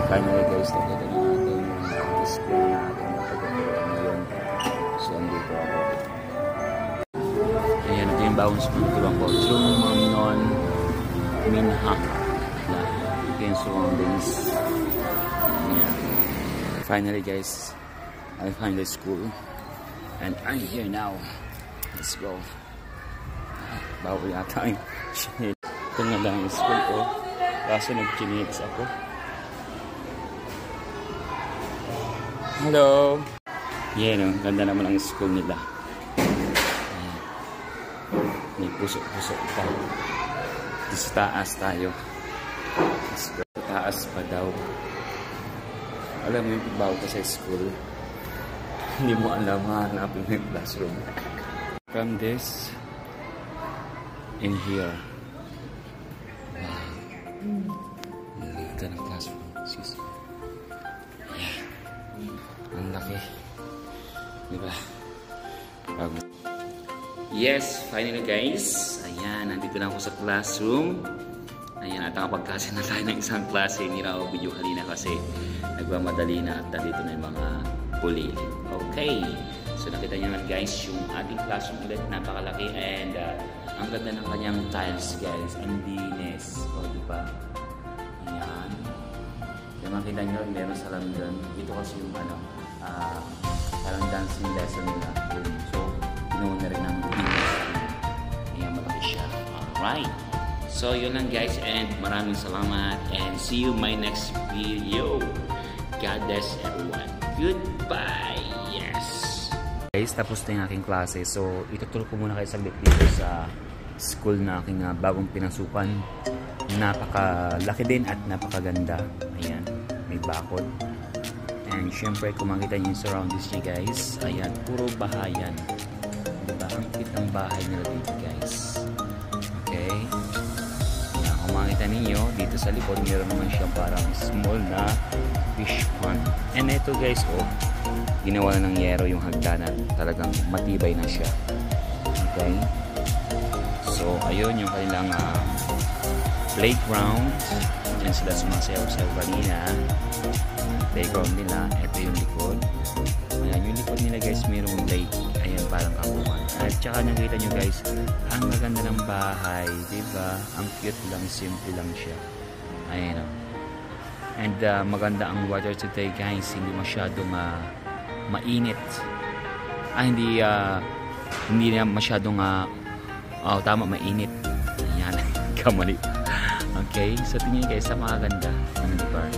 Finally guys, nakita na natin yung display natin na pagkakaroon ngayon. So, andito ako. Ayan, ito yung bawang sumuntulang ko. Yung non minha na yung surroundings. Ayan. Finally guys, I find the school. And I'm here now. Let's go. Bawal yata yung shit. Ito nga lang yung school ko. Kaso nag-chinits ako. Hello! Yeah, no? Ganda naman ang school nila. May pusok-pusok pa. Sa taas tayo. Sa taas pa daw. Alam mo yung bago ka sa school. Hindi mo alam, hahanapin mo yung classroom. From this, in here. Wow. Ganda ng classroom. Excuse me. Yeah. Ang laki. Diba? Bago. Yes, finally guys. Ayan, nandito na ako sa classroom. Ayan, at nakapagkasi na tayo ng isang klase. Hindi na ako video halina kasi nagmamadali na at nandito na yung mga huli. Okay. So nakita nyo naman guys, yung ating classroom ulit napakalaki and ang ganda ng kanyang tiles guys. Ang linis. O diba? Ayan. Yung makita nyo, meron sa London. Ito kasi yung ano, parang dancing lesson nila. So, pinuha na rin ng linis. Ayan, malaki siya. Alright. So, yun lang guys and maraming salamat and see you my next video. God bless everyone. Goodbye. Yes. Guys, tapos na yung aking klase. So, ituturo ko muna kayo saglit dito sa school na aking bagong pinasukan. Napakalaki din at napakaganda. Ayan, may bakod. And syempre, kung makita nyo yung surroundings nyo guys, ayan, puro bahayan. Diba? Ang cute ng bahay nila dito guys. Okay. Ayan, kung makita ninyo, dito sa likod, meron naman siya parang small na fish pond. And ito guys, oh, ginawa na ng yero yung hagdanan. Talagang matibay na siya. Okay. So, ayun yung kanilang playground. Diyan sila sumasayaw-sayaw kanina. Playground nila. Ito yung likod. Ayan, yung likod nila guys, mayroong lake. Ayan, parang kabuhan. At saka nakita nyo guys, ang maganda ng bahay. Diba? Ang cute lang, simple lang siya. Ayan o. And maganda ang weather today guys. Hindi masyadong mainit. Hindi na masyadong tama, mainit. Ayan, kamali. Okay, so tingin guys sa mga ganda ng lugar.